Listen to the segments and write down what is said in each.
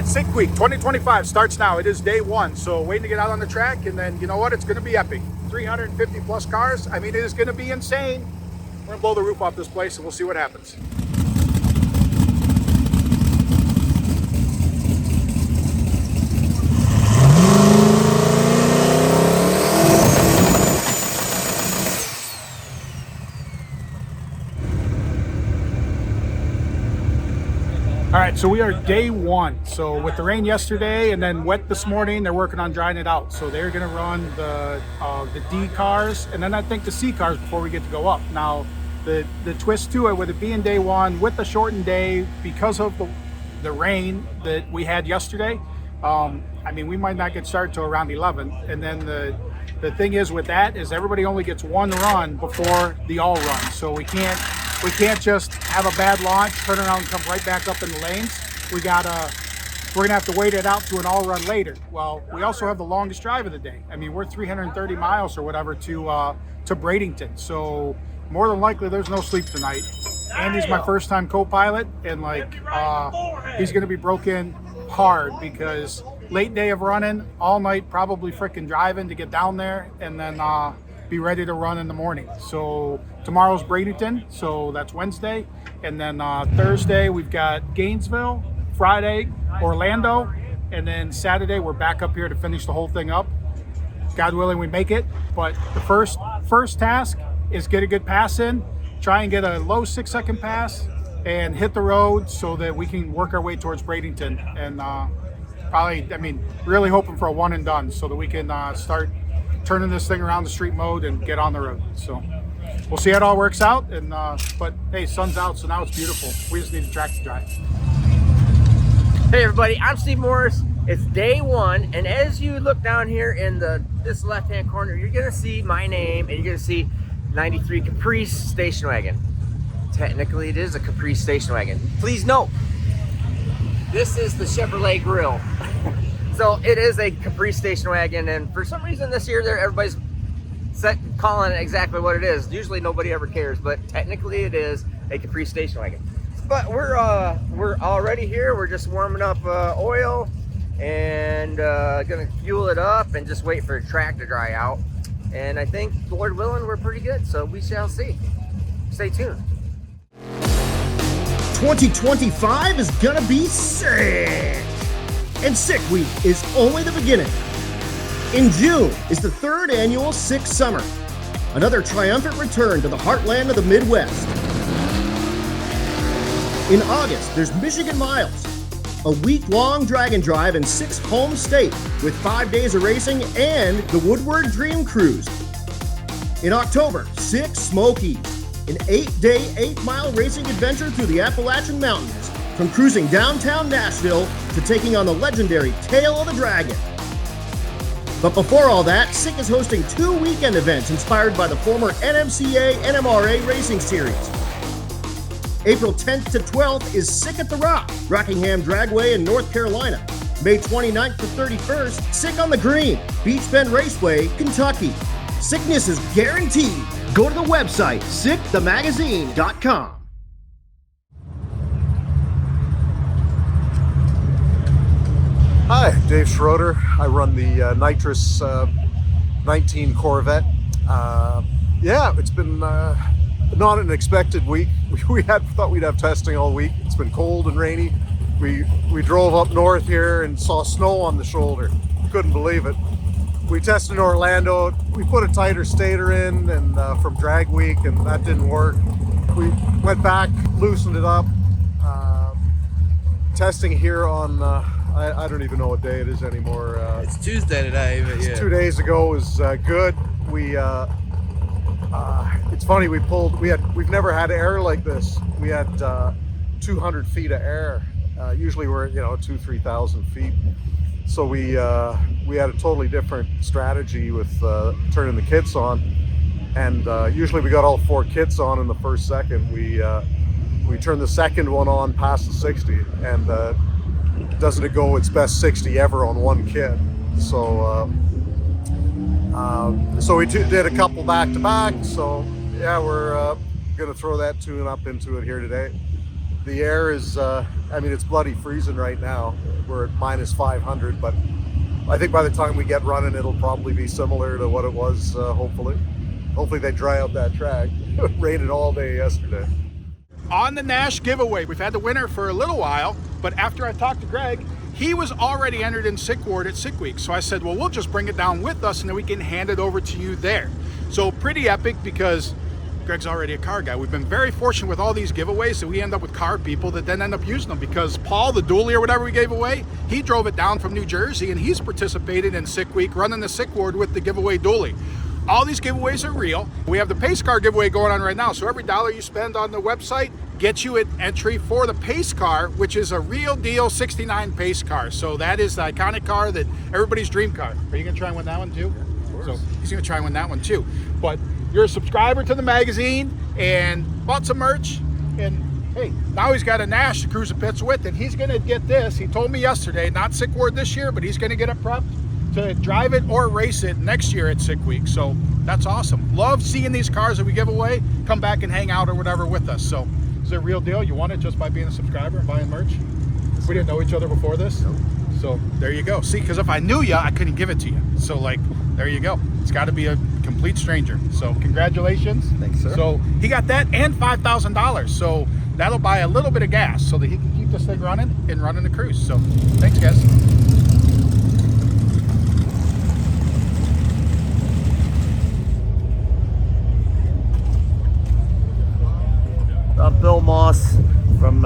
SIG Week 2025 starts now. It is day one, so waiting to get out on the track, and then you know what? It's going to be epic. 350 plus cars. I mean, it is going to be insane. We're going to blow the roof off this place, and we'll see what happens. All right, so we are day one. So with the rain yesterday and then wet this morning, they're working on drying it out. So they're gonna run the D cars and then I think the C cars before we get to go up. Now, the twist to it with it being day one with the shortened day because of the rain that we had yesterday, I mean, we might not get started till around 11. And then the thing is with that is everybody only gets one run before the all run. So we can't just have a bad launch, turn around and come right back up in the lanes. We're gonna have to wait it out to an all run later. Well, we also have the longest drive of the day. I mean, we're 330 miles or whatever to Bradenton. So more than likely there's no sleep tonight. Andy's my first time co-pilot and he's gonna be broken hard because late day of running, all night probably freaking driving to get down there and then be ready to run in the morning. So tomorrow's Bradenton, so that's Wednesday. And then Thursday we've got Gainesville, Friday, Orlando, and then Saturday we're back up here to finish the whole thing up. God willing we make it, but the first task is get a good pass in, try and get a low 6-second pass and hit the road so that we can work our way towards Bradenton. And probably, I mean, really hoping for a one and done so that we can start turning this thing around the street mode and get on the road. So we'll see how it all works out. And but hey, sun's out, so now it's beautiful. We just need a track to drive. Hey everybody, I'm Steve Morris. It's day one, and as you look down here in this left-hand corner, you're gonna see my name, and you're gonna see 93 Caprice station wagon. Technically, it is a Caprice station wagon. Please note, this is the Chevrolet grill. So it is a Caprice station wagon, and for some reason this year everybody's calling it exactly what it is. Usually nobody ever cares, but technically it is a Caprice station wagon. But we're already here. We're just warming up oil and gonna fuel it up and just wait for the track to dry out. And I think, Lord willing, we're pretty good. So we shall see. Stay tuned. 2025 is gonna be sick. And SIG Week is only the beginning. In June is the 3rd annual SIG Summer, another triumphant return to the heartland of the Midwest. In August, there's Michigan Miles, a week-long drag and drive in SIG's home state with 5 days of racing and the Woodward Dream Cruise. In October, SIG Smokies, an 8-day, 8-mile racing adventure through the Appalachian Mountains, from cruising downtown Nashville to taking on the legendary Tail of the Dragon. But before all that, SIG is hosting 2 weekend events inspired by the former NMCA NMRA Racing Series. April 10th to 12th is SIG at the Rock, Rockingham Dragway in North Carolina. May 29th to 31st, SIG on the Green, Beach Bend Raceway, Kentucky. Sickness is guaranteed. Go to the website, sigthemagazine.com. Hi, Dave Schroeder. I run the Nitrous 19 Corvette. Yeah, it's been not an expected week. We thought we'd have testing all week. It's been cold and rainy. We drove up north here and saw snow on the shoulder. Couldn't believe it. We tested in Orlando. We put a tighter stator in and from drag week, and that didn't work. We went back, loosened it up. Testing here on I don't even know what day it is anymore. It's Tuesday today, but yeah. 2 days ago was good. It's funny, we've never had air like this. We had 200 feet of air. Usually we're at 2,000-3,000 feet. So we had a totally different strategy with turning the kits on. And usually we got all 4 kits on in the first second. We turned the second one on past the 60, and doesn't it go its best 60 ever on one kit. So so we did a couple back to back. So yeah, we're gonna throw that tune up into it here today. The air is, I mean, it's bloody freezing right now. We're at minus 500, but I think by the time we get running, it'll probably be similar to what it was, hopefully. Hopefully they dry out that track. It rained all day yesterday. On the Nash giveaway, we've had the winner for a little while, but after I talked to Greg, he was already entered in Sick Ward at Sick Week. So I said, well, we'll just bring it down with us and then we can hand it over to you there. So pretty epic because Greg's already a car guy. We've been very fortunate with all these giveaways that we end up with car people that then end up using them, because Paul, the dually or whatever we gave away, he drove it down from New Jersey and he's participated in Sick Week running the Sick Ward with the giveaway dually. All these giveaways are real. We have the pace car giveaway going on right now. So every dollar you spend on the website gets you an entry for the pace car, which is a real deal 69 pace car. So that is the iconic car that everybody's dream car. Are you gonna try and win that one too? So he's gonna try and win that one too. But you're a subscriber to the magazine and bought some merch, and hey, now he's got a Nash to cruise the pits with, and he's gonna get this. He told me yesterday, not Sick Ward this year, but he's gonna get it prepped to drive it or race it next year at Sick Week. So that's awesome. Love seeing these cars that we give away come back and hang out or whatever with us. So it's a real deal. You won it just by being a subscriber and buying merch. We didn't know each other before this. So there you go. See, because if I knew you, I couldn't give it to you. So like, there you go. It's got to be a complete stranger. So congratulations. Thanks, sir. So he got that and $5,000. So that'll buy a little bit of gas so that he can keep this thing running and running the cruise. So thanks, guys. I'm Bill Moss from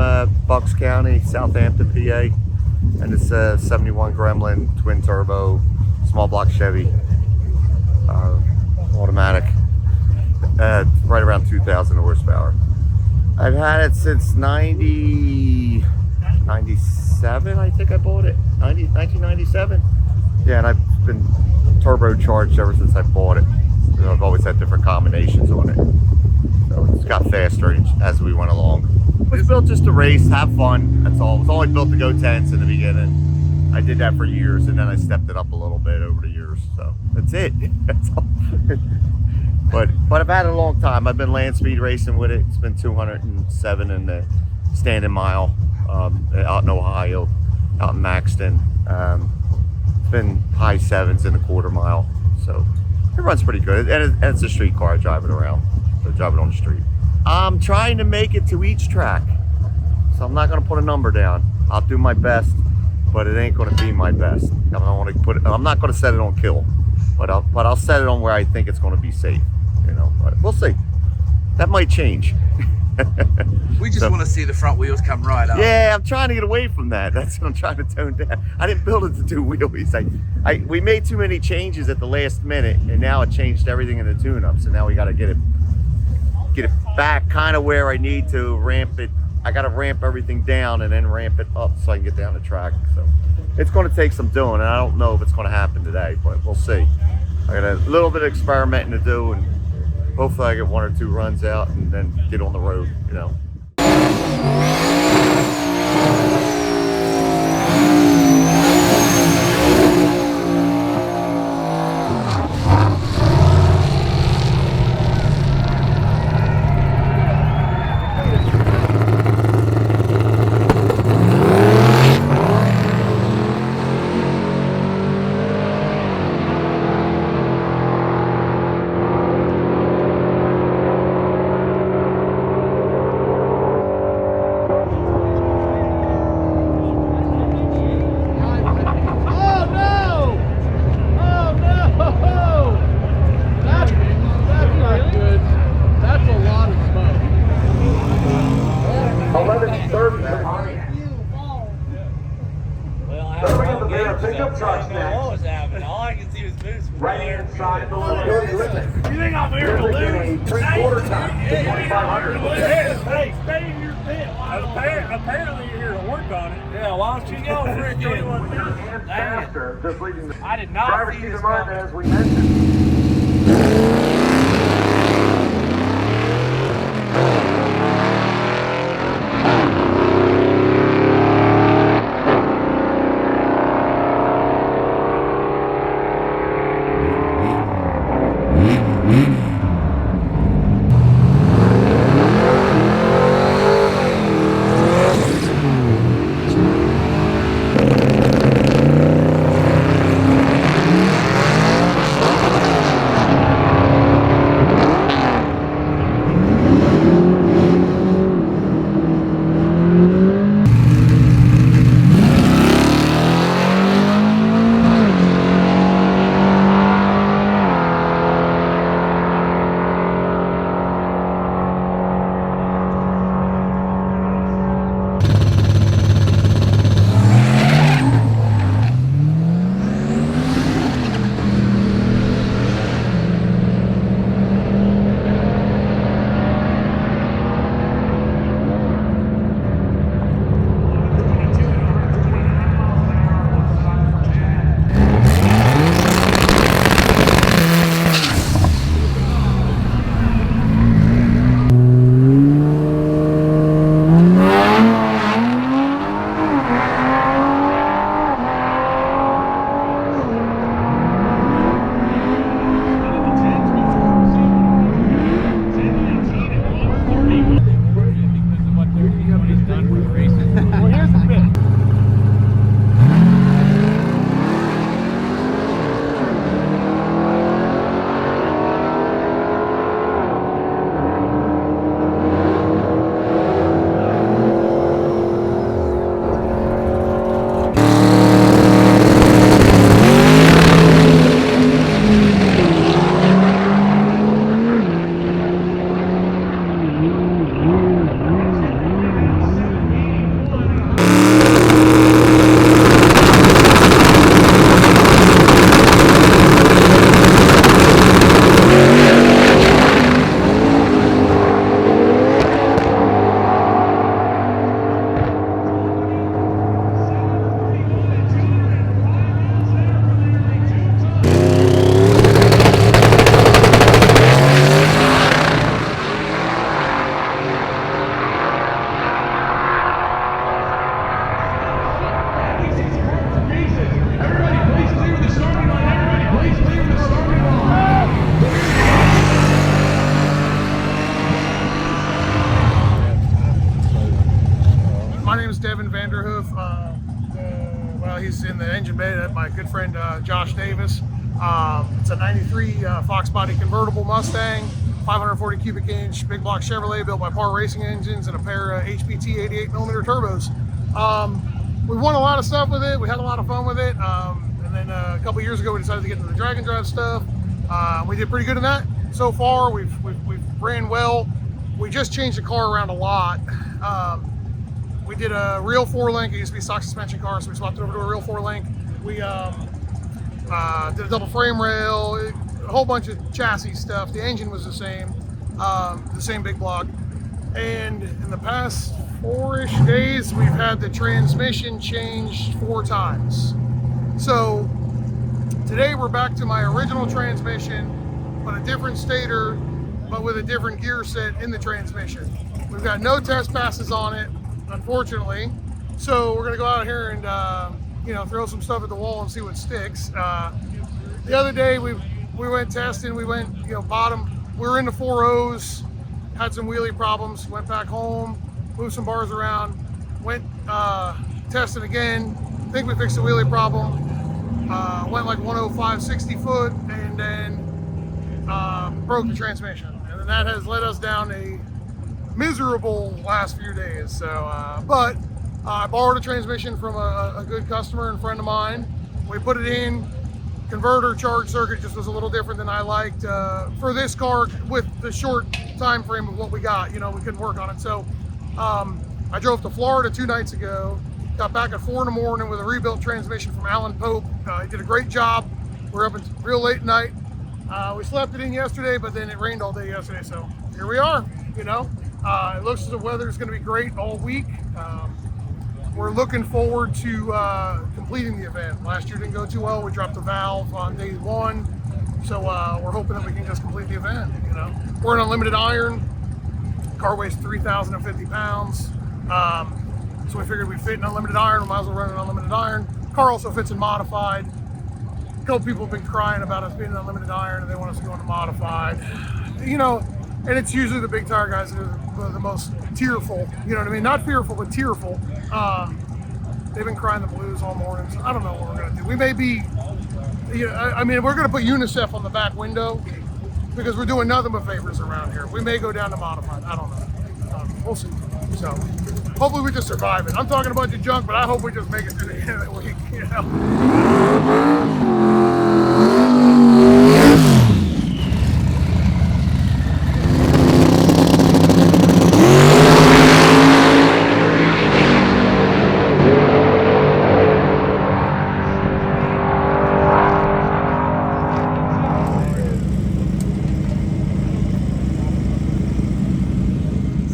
Bucks County, Southampton, PA, and it's a 71 Gremlin twin turbo small block Chevy automatic, right around 2,000 horsepower. I've had it since 97, I think I bought it, 1997. Yeah, and I've been turbocharged ever since I bought it. So I've always had different combinations on it. So it's got faster as we went along. It was built just to race, have fun, that's all. It was only built to go 10s in the beginning. I did that for years, and then I stepped it up a little bit over the years. So that's it. That's all. But I've had it a long time. I've been land speed racing with it. It's been 207 in the standing mile out in Ohio, out in Maxton. It's been high 7s in the quarter mile. So it runs pretty good. And it's a street car. I drive it around. So I drive it on the street. I'm trying to make it to each track. So I'm not going to put a number down. I'll do my best, but it ain't going to be my best. I'm not going to set it on kill, but I'll set it on where I think it's going to be safe. You know, but we'll see. That might change. We just want to see the front wheels come right up. Yeah, I'm trying to get away from that. That's what I'm trying to tone down. I didn't build it to do wheelies. We made too many changes at the last minute, and now it changed everything in the tune-up. So now we got to get it back kind of where I need to ramp it. I got to ramp everything down and then ramp it up so I can get down the track. So it's going to take some doing, and I don't know if it's going to happen today, but we'll see. I got a little bit of experimenting to do, and hopefully I get 1 or 2 runs out and then get on the road, you know. pickup trucks next. What was happening? All I can see was moose. Right hand side the limit. You think I'm here to lose? 3/4 time to 2,500. Hey, stay in your pit. Apparently you're here to work on it. Yeah, why don't you go for it? And faster, just leaving the I did not driver's see seat this in mind, coming. as we mentioned. engine bay at my good friend Josh Davis. It's a 93 Fox body convertible Mustang, 540 cubic inch big block Chevrolet built by Par Racing Engines and a pair of HPT 88 millimeter turbos. We won a lot of stuff with it. We had a lot of fun with it. And then a couple years ago, we decided to get into the drag and drive stuff. We did pretty good in that so far. We've ran well. We just changed the car around a lot. We did a real 4-link. It used to be a stock suspension car, so we swapped it over to a real 4-link. We did a double frame rail, a whole bunch of chassis stuff. The engine was the same big block. And in the past 4-ish days, we've had the transmission changed 4 times. So today we're back to my original transmission, but a different stator, but with a different gear set in the transmission. We've got no test passes on it, unfortunately. So we're gonna go out here and throw some stuff at the wall and see what sticks. The other day we went testing. We went bottom. We were in the 4.0s, had some wheelie problems. Went back home, moved some bars around, went testing again. I think we fixed the wheelie problem. Went like 105 60 foot, and then broke the transmission, and then that has led us down a miserable last few days. So but I borrowed a transmission from a good customer and friend of mine. We put it in. Converter charge circuit just was a little different than I liked for this car with the short time frame of what we got. We couldn't work on it. So I drove to Florida 2 nights ago, got back at 4 in the morning with a rebuilt transmission from Alan Pope. He did a great job. We're up until real late night. We slept it in yesterday, but then it rained all day yesterday. So here we are. It looks as the weather's going to be great all week. We're looking forward to completing the event. Last year didn't go too well. We dropped the valve on day 1. So we're hoping that we can just complete the event. We're an unlimited iron. Car weighs 3,050 pounds. So we figured we'd fit in unlimited iron. We might as well run an unlimited iron. Car also fits in modified. A couple people have been crying about us being an unlimited iron and they want us to go into modified. And it's usually the big tire guys that are the most tearful, you know what I mean? Not fearful, but tearful. They've been crying the blues all morning, so I don't know what we're gonna do. We may be, we're gonna put UNICEF on the back window because we're doing nothing but favors around here. We may go down to modified, I don't know. We'll see. So hopefully we just survive it. I'm talking a bunch of junk, but I hope we just make it through the end of the week,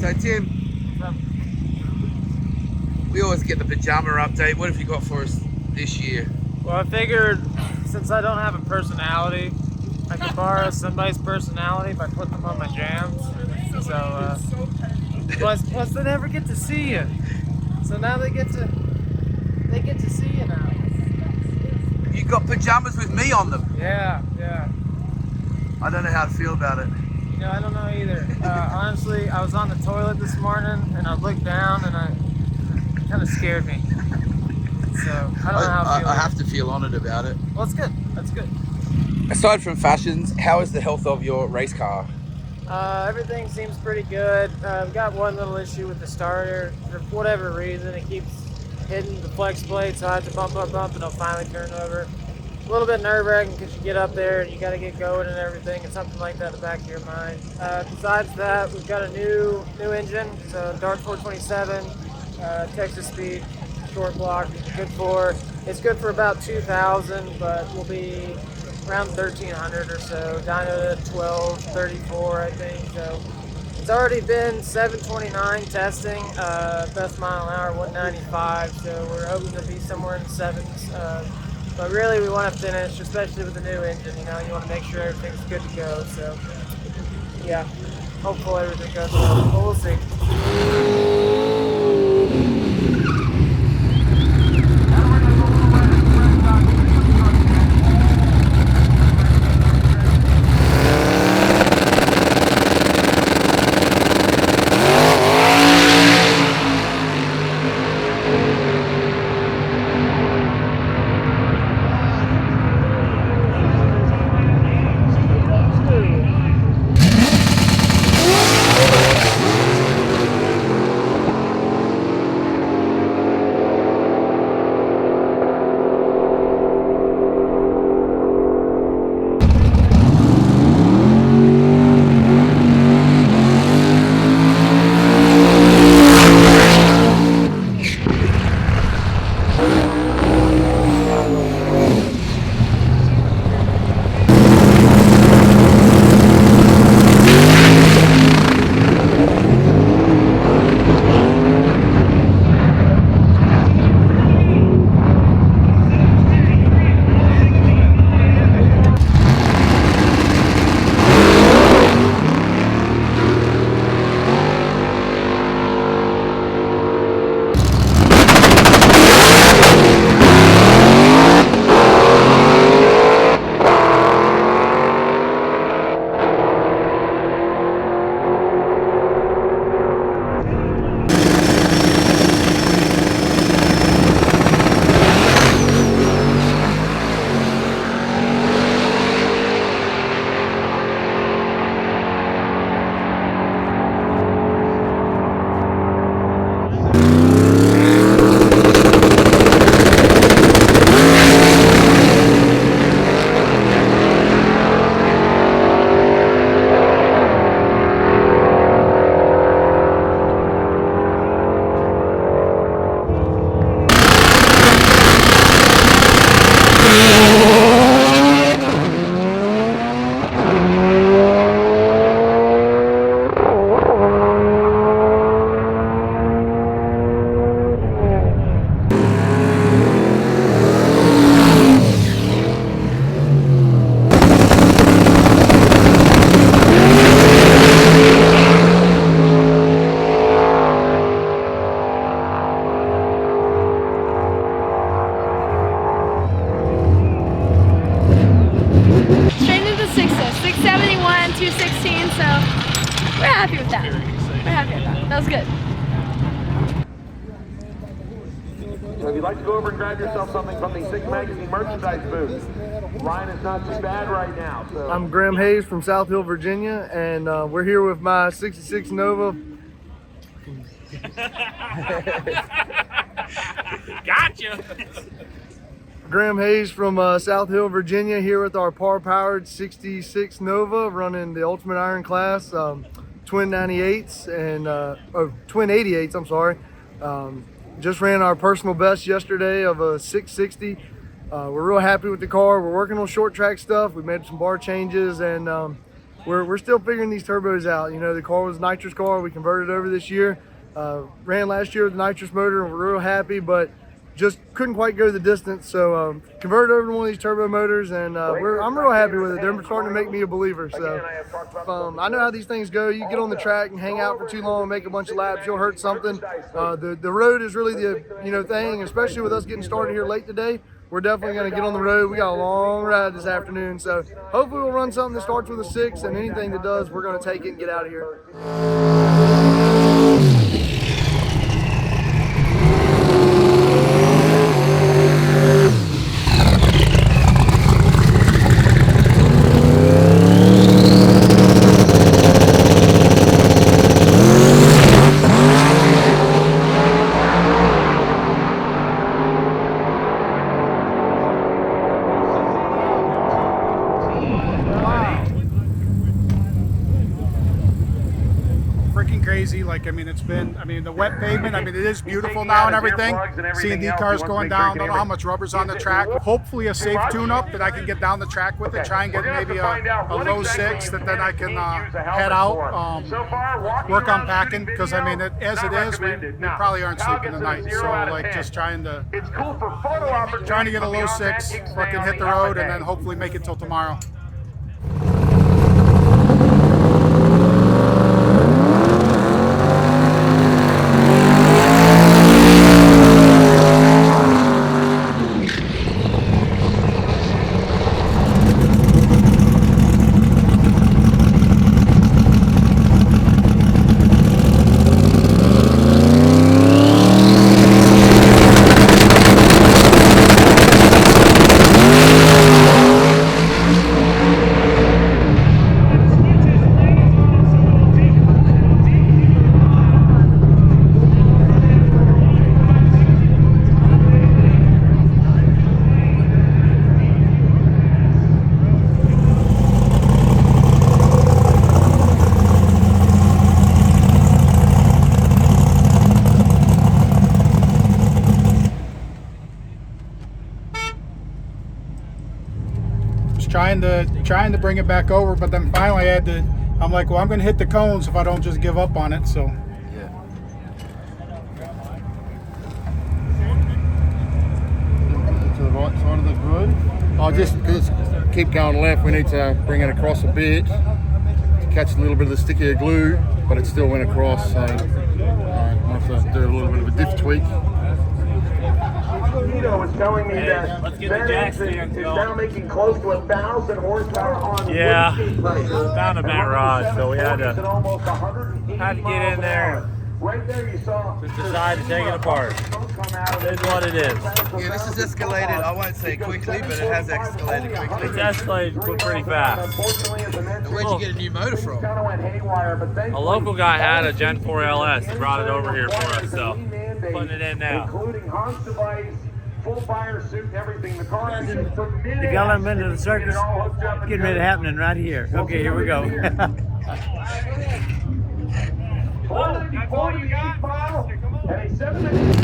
So Tim, we always get the Pajama update. What have you got for us this year? Well, I figured since I don't have a personality, I could borrow somebody's personality by putting them on my jams. So, plus they never get to see you. So now they get to see you now. You got pajamas with me on them. Yeah. I don't know how to feel about it. I don't know either. Honestly, I was on the toilet this morning and I looked down and it kind of scared me. So I don't know how I feel. I have to feel honored about it. Well, that's good. That's good. Aside from fashions, how is the health of your race car? Everything seems pretty good. I've got one little issue with the starter. For whatever reason, it keeps hitting the flex plate, so I have to bump, and it'll finally turn over. A little bit nerve-wracking because you get up there and you got to get going and everything, and something like that in the back of your mind. Besides that, we've got a new engine. It's a Dart 427, Texas Speed, short block, it's good for about 2,000, but will be around 1,300 or so. Dyno to 1234, I think. So it's already been 729 testing, best mile an hour 195. So we're hoping to be somewhere in the 7s. But really, we want to finish, especially with the new engine. You want to make sure everything's good to go. So yeah, hopefully everything goes well. But we'll see. happy with that. We're happy with that. That was good. So if you'd like to go over and grab yourself something from the Six Magazine merchandise booth, Ryan is not too bad right now. So I'm Graham Hayes from South Hill, Virginia, and we're here with my 66 Nova. Gotcha. Graham Hayes from South Hill, Virginia, here with our power-powered 66 Nova, running the Ultimate Iron Class, twin 98s and twin 88s. I'm sorry. Just ran our personal best yesterday of a 660. We're real happy with the car. We're working on short track stuff. We made some bar changes, and we're still figuring these turbos out. You know, the car was a nitrous car. We converted over this year. Ran last year with the nitrous motor, and we're real happy, but just couldn't quite go the distance. So converted over to one of these turbo motors, and I'm real happy with it. They're starting to make me a believer. So I know how these things go. You get on the track and hang out for too long and make a bunch of laps, you'll hurt something. The road is really the thing, especially with us getting started here late today. We're definitely going to get on the road. We got a long ride this afternoon, so hopefully we'll run something that starts with a 6, and anything that does, we're going to take it and get out of here. Crazy. Like, I mean, it's been, the wet pavement, it is beautiful now and everything. C&D cars going down, don't know how much rubber's on the track. Hopefully a safe tune-up that I can get down the track with it, try and get maybe a low 6 that then I can head out, work on packing, because as it is, we probably aren't sleeping tonight. So like just trying to get a low 6, fucking hit the road, and then hopefully make it till tomorrow. Trying to bring it back over, but then finally I'm like, well, I'm going to hit the cones if I don't just give up on it. So Yeah. To the right side of the road. I'll just keep going left. We need to bring it across a bit to catch a little bit of the stickier glue, but it still went across, so I'll have to do a little bit of a diff tweak. Tito is telling me that Bradenton is now making close to 1,000 horsepower on Yeah, wood found a Matt Rod, so we had to get in there. Right there you saw. Just decided to take it apart. It is what it is. Yeah, this has escalated, I won't say quickly, but it has escalated quickly. It's escalated pretty fast. Where'd you get a new motor from? A local guy had a Gen 4 LS. He brought it over here for us, so putting it in now. Including Hans device, full fire suit, and everything. The car has been submitted. If y'all haven't been to the circus, getting ready to happen right here. Okay, here we go. That's all you got? And a 7-minute.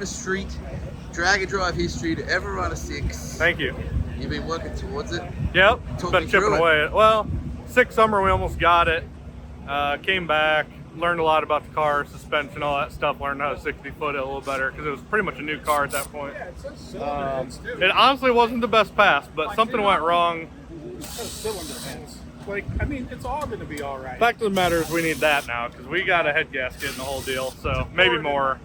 deepest street, drag and drive history to ever run a 6. Thank you. You've been working towards it. Yep, Talk been me chipping through it. away. Well, 6th summer we almost got it. Came back, learned a lot about the car, suspension, all that stuff. Learned how to 60-foot it a little better because it was pretty much a new car at that point. It honestly wasn't the best pass, but something went wrong. Like, I mean, it's all going to be all right. Fact of the matter is we need that now because we got a head gasket in the whole deal, so maybe more.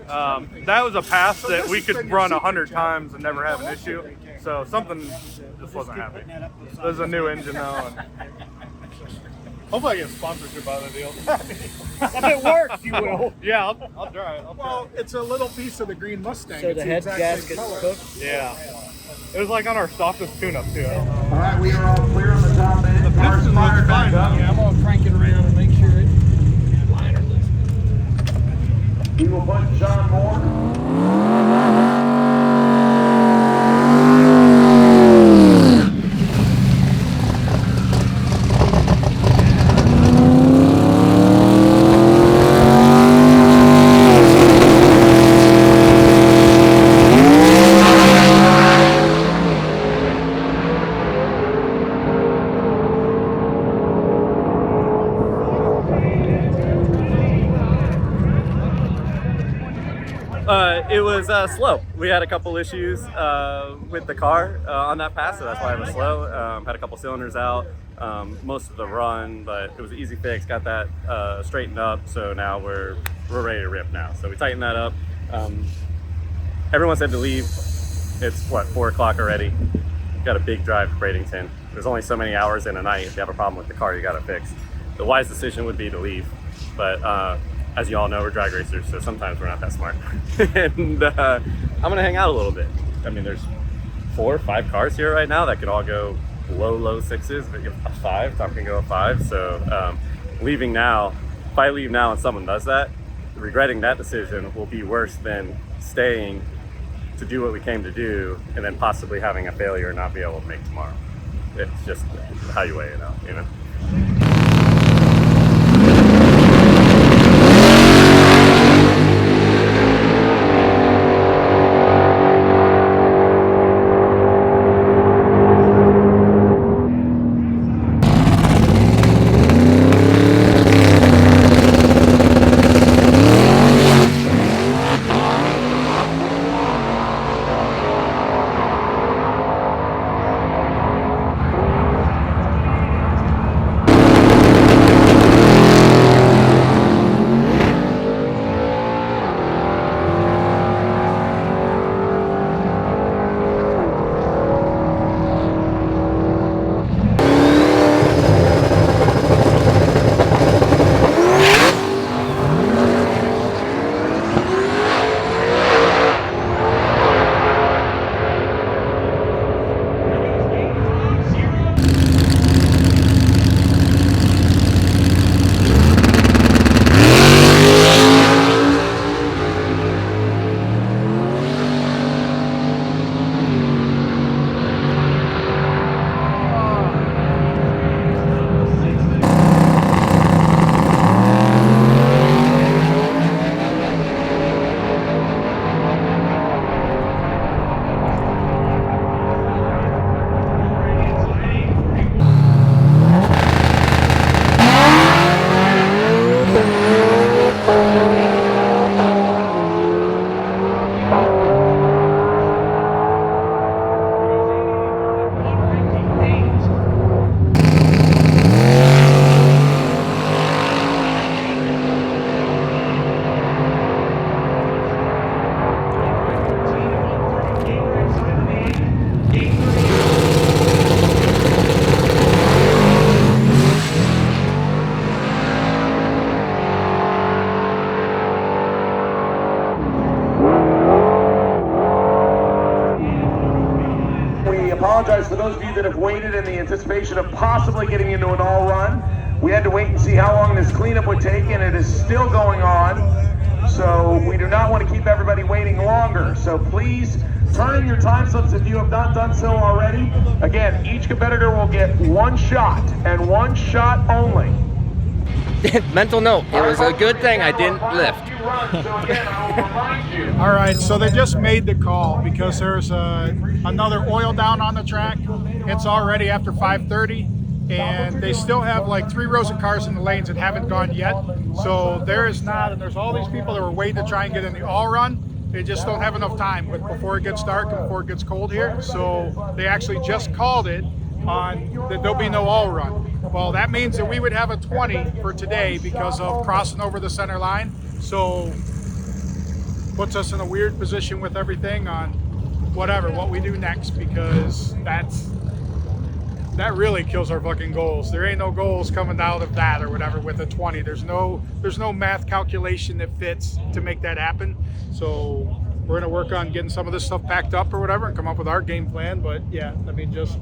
That was a pass that we could run 100 times and never have an issue. So something just wasn't happy. There's a new engine though. And hopefully I get sponsorship out of the deal. If it works, you will. Yeah, I'll try it. Well, it's a little piece of the green Mustang. So the head gasket cooked? Yeah. It was like on our softest tune-up too. All right, we are all clear on the top end. The piston looks fine. Yeah, I'm gonna crank it around and make sure it. We will put John Moore. It was slow. We had a couple issues with the car on that pass, so that's why it was slow. Had a couple cylinders out most of the run, but it was an easy fix. Got that straightened up, so now we're ready to rip now. So we tightened that up. Everyone said to leave. It's what, 4 o'clock already. Got a big drive to Bradenton. There's only so many hours in a night. If you have a problem with the car, you got to fix. The wise decision would be to leave, but as you all know, we're drag racers, so sometimes we're not that smart. And I'm gonna hang out a little bit. I mean, there's 4 or 5 cars here right now that could all go low 6s, but a 5, Tom can go a 5. So leaving now, if I leave now and someone does that, regretting that decision will be worse than staying to do what we came to do and then possibly having a failure and not be able to make tomorrow. It's just how you weigh it out, you know? Apologize for those of you that have waited in the anticipation of possibly getting into an all run. We had to wait and see how long this cleanup would take, and it is still going on. So we do not want to keep everybody waiting longer. So please turn in your time slips if you have not done so already. Again, each competitor will get 1 shot and 1 shot only. Mental note, it was a good thing I didn't lift. All right, so they just made the call because there's another oil down on the track. It's already after 5:30, and they still have like 3 rows of cars in the lanes that haven't gone yet. So there is not, and there's all these people that were waiting to try and get in the all run. They just don't have enough time before it gets dark and before it gets cold here. So they actually just called it on that there'll be no all run. Well, that means that we would have a 20 for today because of crossing over the center line. So puts us in a weird position with everything on what we do next, because that really kills our fucking goals. There ain't no goals coming out of that or whatever with a 20. There's no math calculation that fits to make that happen. So we're gonna work on getting some of this stuff packed up or whatever and come up with our game plan. But yeah, I mean, just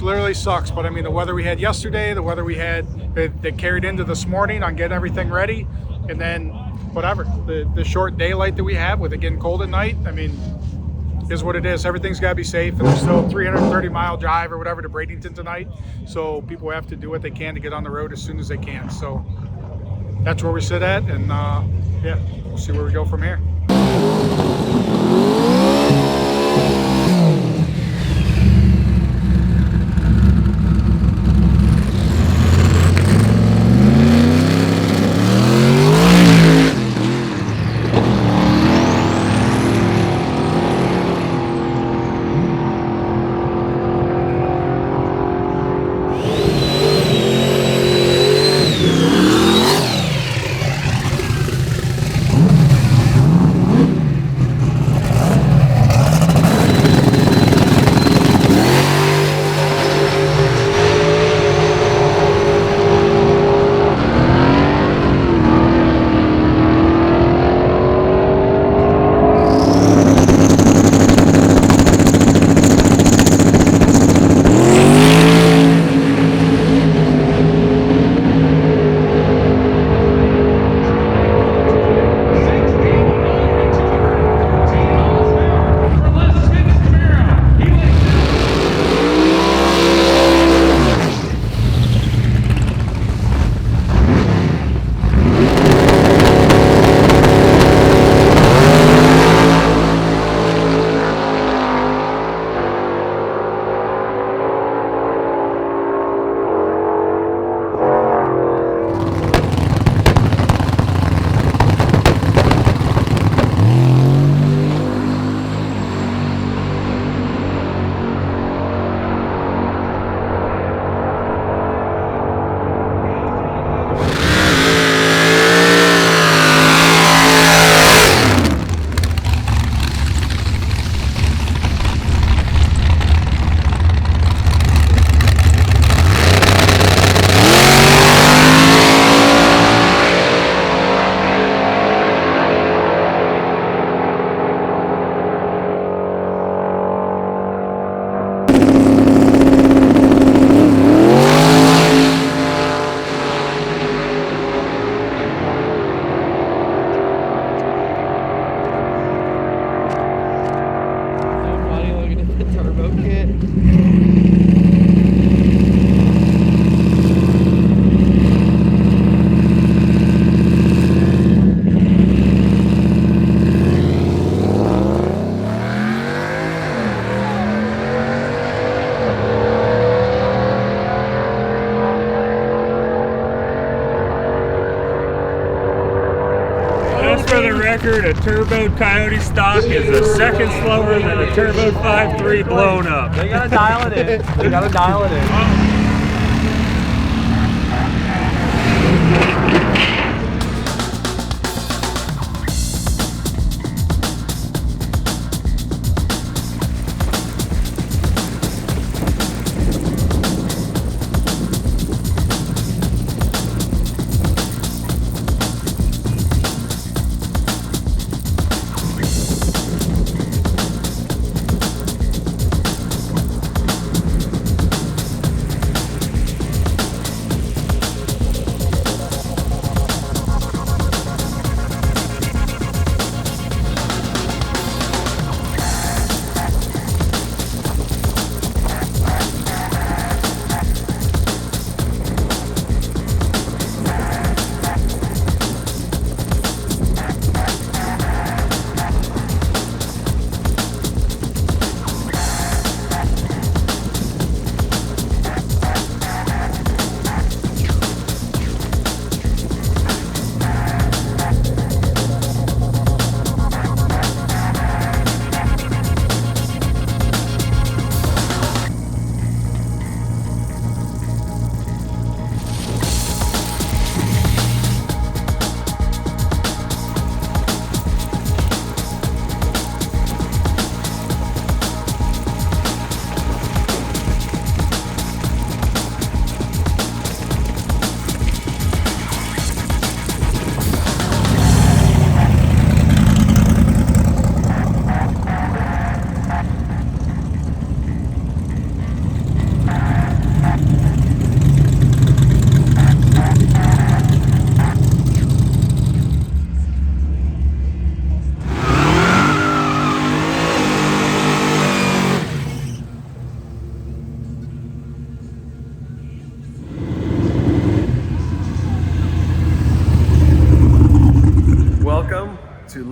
literally sucks. But I mean, the weather we had yesterday, the weather we had that carried into this morning on getting everything ready, and then whatever, the short daylight that we have with it getting cold at night, I mean, is what it is. Everything's got to be safe, and there's still a 330-mile drive or whatever to Bradenton tonight. So people have to do what they can to get on the road as soon as they can. So that's where we sit at, and yeah, we'll see where we go from here. For the record, a turboed Coyote stock is a second slower than a turboed 5.3 blown up. They gotta dial it in. They gotta dial it in.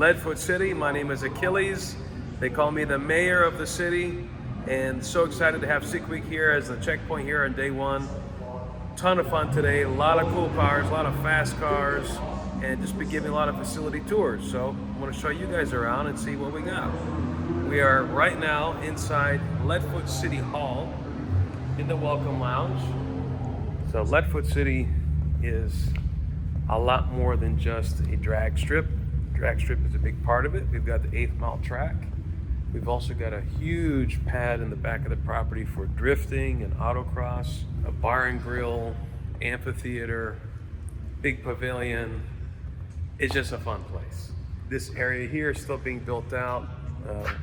Leadfoot City. My name is Achilles. They call me the mayor of the city, and so excited to have Sick Week here as the checkpoint here on day one. Ton of fun today, a lot of cool cars, a lot of fast cars, and just be giving a lot of facility tours. So I want to show you guys around and see what we got. We are right now inside Leadfoot City Hall in the Welcome Lounge. So Leadfoot City is a lot more than just a drag strip. Drag strip is a big part of it. We've got the 8th mile track. We've also got a huge pad in the back of the property for drifting and autocross, a bar and grill, amphitheater, big pavilion. It's just a fun place. This area here is still being built out,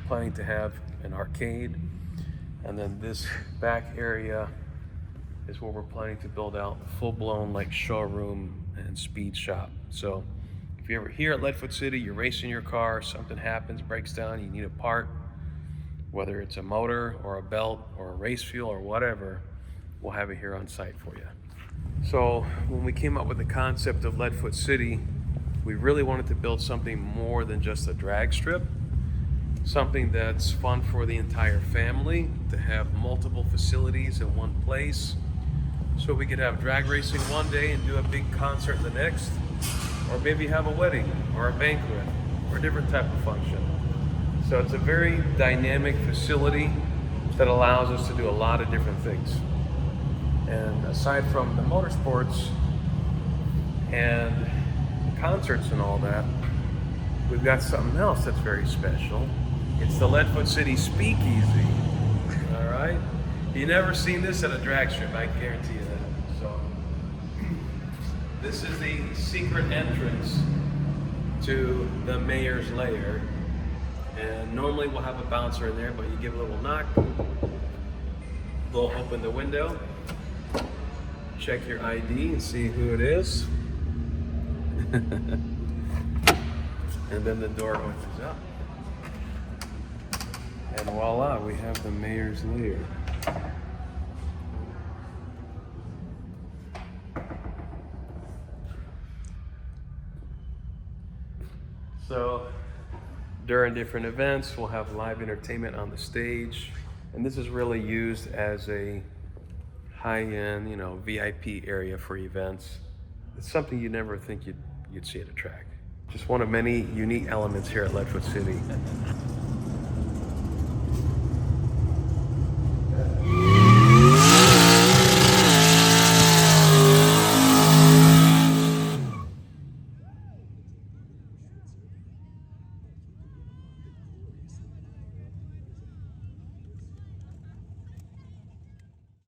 planning to have an arcade. And then this back area is where we're planning to build out a full-blown like showroom and speed shop. So if you're ever here at Leadfoot City, you're racing your car, something happens, breaks down, you need a part, whether it's a motor or a belt or a race fuel or whatever, we'll have it here on site for you. So when we came up with the concept of Leadfoot City, we really wanted to build something more than just a drag strip, something that's fun for the entire family, to have multiple facilities in one place. So we could have drag racing one day and do a big concert the next, or maybe have a wedding or a banquet or a different type of function. So it's a very dynamic facility that allows us to do a lot of different things. And aside from the motorsports and concerts and all that, we've got something else that's very special. It's the Leadfoot City Speakeasy. All right? You've never seen this at a drag strip, I guarantee you that. So, this is the secret entrance to the mayor's lair. And normally we'll have a bouncer in there, but you give a little knock, they'll open the window, check your ID and see who it is. And then the door opens up. And voila, we have the mayor's lair. So during different events, we'll have live entertainment on the stage. And this is really used as a high-end, VIP area for events. It's something you never think you'd see at a track. Just one of many unique elements here at Leadfoot City.